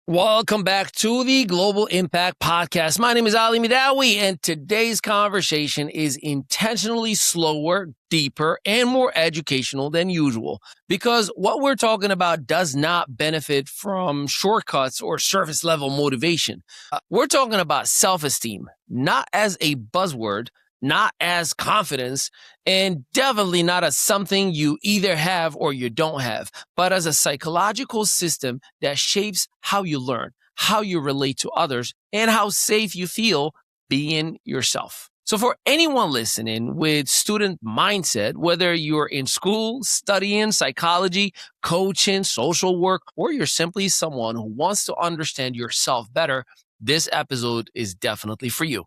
Welcome back to the Global Impact Podcast. My name is Ali Midawi, and today's conversation is intentionally slower, deeper, and more educational than usual because what we're talking about does not benefit from shortcuts or surface level motivation. We're talking about self-esteem, not as a buzzword, not as confidence, and definitely not as something you either have or you don't have, but as a psychological system that shapes how you learn, how you relate to others, and how safe you feel being yourself. So for anyone listening with student mindset, whether you're in school, studying psychology, coaching, social work, or you're simply someone who wants to understand yourself better, this episode is definitely for you.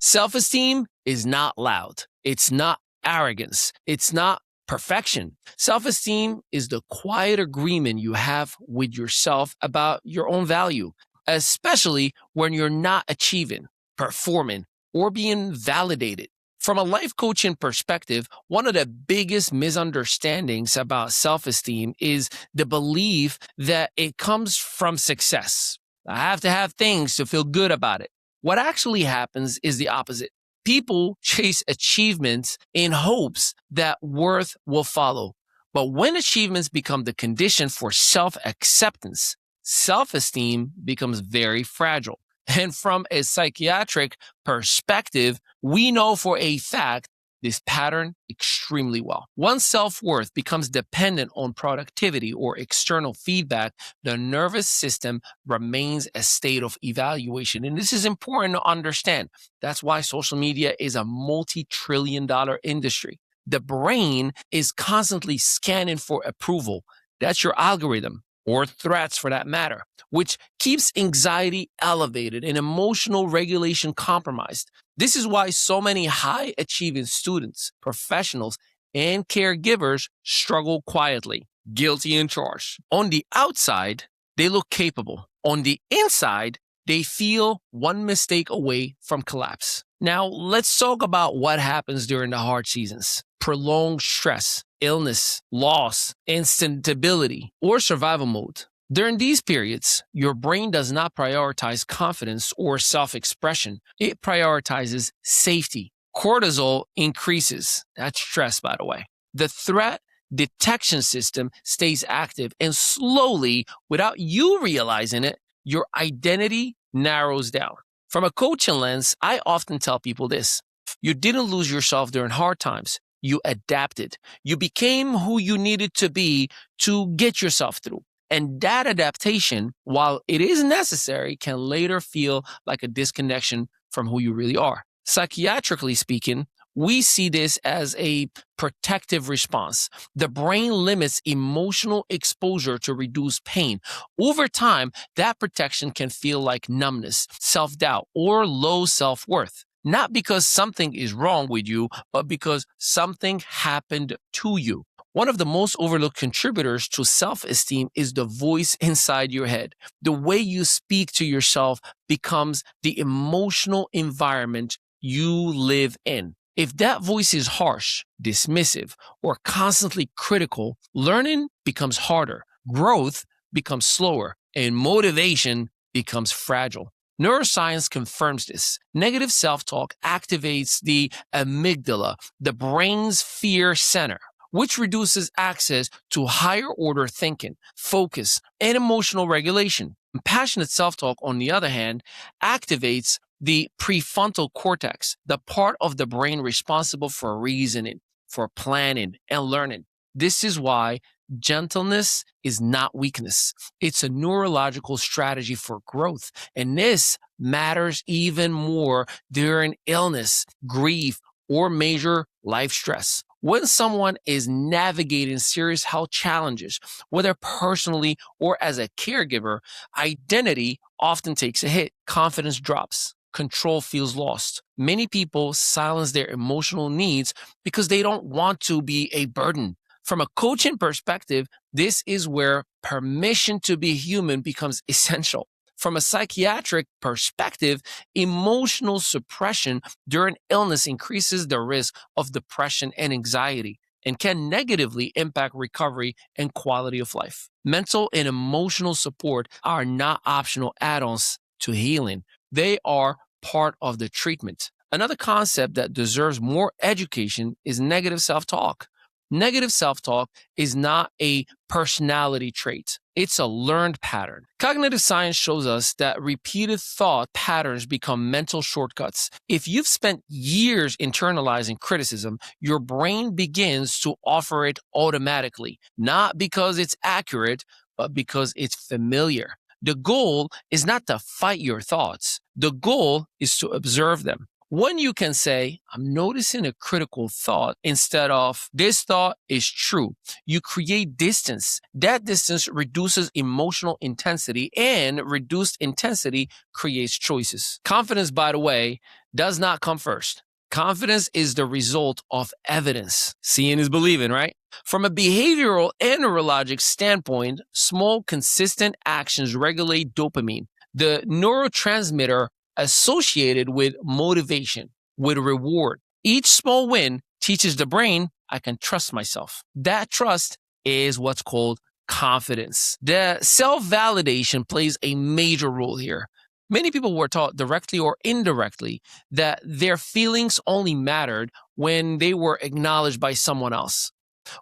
Self-esteem is not loud. It's not arrogance. It's not perfection. Self-esteem is the quiet agreement you have with yourself about your own value, especially when you're not achieving, performing, or being validated. From a life coaching perspective, one of the biggest misunderstandings about self-esteem is the belief that it comes from success. I have to have things to feel good about it. What actually happens is the opposite. People chase achievements in hopes that worth will follow. But when achievements become the condition for self-acceptance, self-esteem becomes very fragile. And from a psychiatric perspective, we know for a fact this pattern extremely well. Once self-worth becomes dependent on productivity or external feedback, the nervous system remains a state of evaluation. And this is important to understand. That's why social media is a multi-trillion-dollar industry. The brain is constantly scanning for approval. That's your algorithm, or threats for that matter, which keeps anxiety elevated and emotional regulation compromised. This is why so many high-achieving students, professionals, and caregivers struggle quietly, guilty in charge. On the outside, they look capable. On the inside, they feel one mistake away from collapse. Now, let's talk about what happens during the hard seasons. Prolonged stress, illness, loss, instability, or survival mode. During these periods, your brain does not prioritize confidence or self-expression. It prioritizes safety. Cortisol increases. That's stress, by the way. The threat detection system stays active, and slowly, without you realizing it, your identity narrows down. From a coaching lens, I often tell people this. You didn't lose yourself during hard times. You adapted. You became who you needed to be to get yourself through. And that adaptation, while it is necessary, can later feel like a disconnection from who you really are. Psychiatrically speaking, we see this as a protective response. The brain limits emotional exposure to reduce pain. Over time, that protection can feel like numbness, self-doubt, or low self-worth. Not because something is wrong with you, but because something happened to you. One of the most overlooked contributors to self-esteem is the voice inside your head. The way you speak to yourself becomes the emotional environment you live in. If that voice is harsh, dismissive, or constantly critical, learning becomes harder, growth becomes slower, and motivation becomes fragile. Neuroscience confirms this. Negative self-talk activates the amygdala, the brain's fear center, which reduces access to higher order thinking, focus, and emotional regulation. Passionate self-talk, on the other hand, activates the prefrontal cortex, the part of the brain responsible for reasoning, for planning, and learning. This is why gentleness is not weakness. It's a neurological strategy for growth. And this matters even more during illness, grief, or major life stress. When someone is navigating serious health challenges, whether personally or as a caregiver, identity often takes a hit. Confidence drops. Control feels lost. Many people silence their emotional needs because they don't want to be a burden. From a coaching perspective, this is where permission to be human becomes essential. From a psychiatric perspective, emotional suppression during illness increases the risk of depression and anxiety and can negatively impact recovery and quality of life. Mental and emotional support are not optional add-ons to healing. They are part of the treatment. Another concept that deserves more education is negative self-talk. Negative self-talk is not a personality trait. It's a learned pattern. Cognitive science shows us that repeated thought patterns become mental shortcuts. If you've spent years internalizing criticism, your brain begins to offer it automatically, not because it's accurate, but because it's familiar. The goal is not to fight your thoughts. The goal is to observe them. When you can say, I'm noticing a critical thought instead of this thought is true, you create distance. That distance reduces emotional intensity, and reduced intensity creates choices. Confidence, by the way, does not come first. Confidence is the result of evidence. Seeing is believing, right? From a behavioral and neurologic standpoint, small, consistent actions regulate dopamine, the neurotransmitter associated with motivation, with reward. Each small win teaches the brain, I can trust myself. That trust is what's called confidence. The self-validation plays a major role here. Many people were taught directly or indirectly that their feelings only mattered when they were acknowledged by someone else.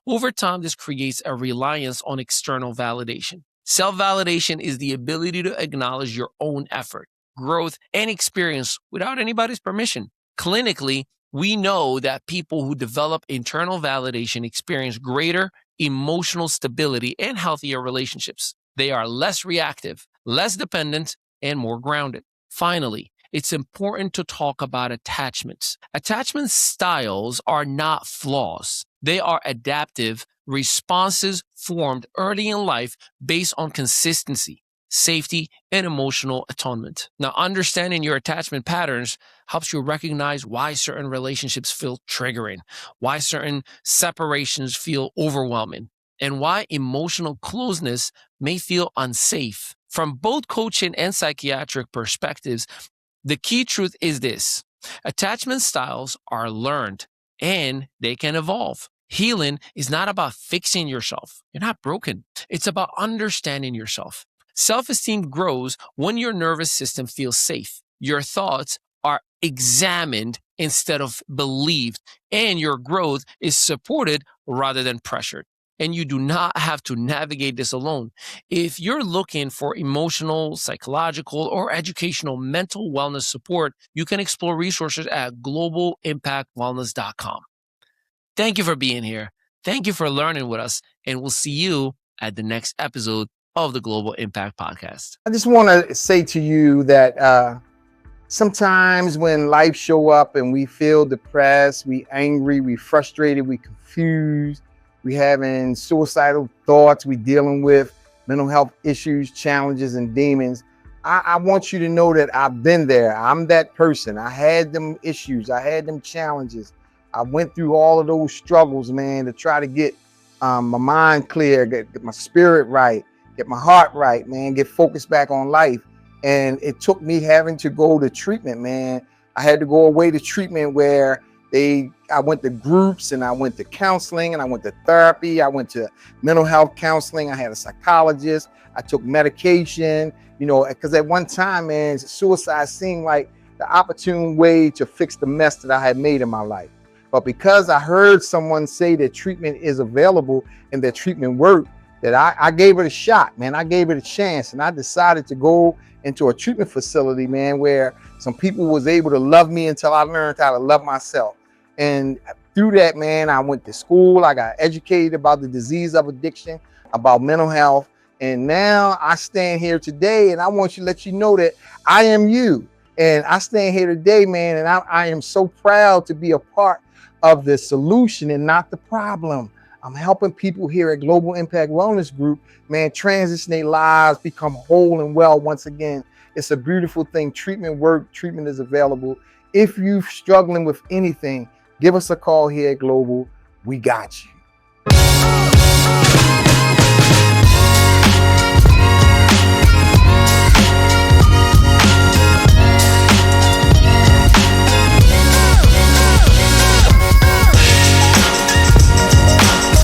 Over time, this creates a reliance on external validation. Self-validation is the ability to acknowledge your own effort, growth, and experience without anybody's permission. Clinically, we know that people who develop internal validation experience greater emotional stability and healthier relationships. They are less reactive, less dependent, and more grounded. Finally, it's important to talk about attachments. Attachment styles are not flaws. They are adaptive responses formed early in life based on consistency, safety, and emotional atonement. Now, understanding your attachment patterns helps you recognize why certain relationships feel triggering, why certain separations feel overwhelming, and why emotional closeness may feel unsafe. From both coaching and psychiatric perspectives, the key truth is this: attachment styles are learned and they can evolve. Healing is not about fixing yourself. You're not broken. It's about understanding yourself. Self-esteem grows when your nervous system feels safe. Your thoughts are examined instead of believed, and your growth is supported rather than pressured. And you do not have to navigate this alone. If you're looking for emotional, psychological, or educational mental wellness support, you can explore resources at globalimpactwellness.com. Thank you for being here. Thank you for learning with us, and we'll see you at the next episode of the Global Impact Podcast. I just want to say to you that sometimes when life show up and we feel depressed, we angry, we frustrated, we confused, we having suicidal thoughts, we dealing with mental health issues, challenges, and demons, I want you to know that I've been there. I'm that person. I had them issues. I had them challenges. I went through all of those struggles, man, to try to get my mind clear, get my spirit right, get my heart right, man, get focused back on life. And it took me having to go to treatment, man. I had to go away to treatment where I went to groups, and I went to counseling, and I went to therapy. I went to mental health counseling. I had a psychologist. I took medication, because at one time, man, suicide seemed like the opportune way to fix the mess that I had made in my life. But because I heard someone say that treatment is available and that treatment worked, that I gave it a shot, man. I gave it a chance, and I decided to go into a treatment facility, man, where some people was able to love me until I learned how to love myself. And through that, man, I went to school. I got educated about the disease of addiction, about mental health. And now I stand here today, and I want to let you know that I am you. And I stand here today, man, and I am so proud to be a part of the solution and not the problem. I'm helping people here at Global Impact Wellness Group, man, transition their lives, become whole and well once again. It's a beautiful thing. Treatment work, treatment is available. If you're struggling with anything, give us a call here at Global. We got you.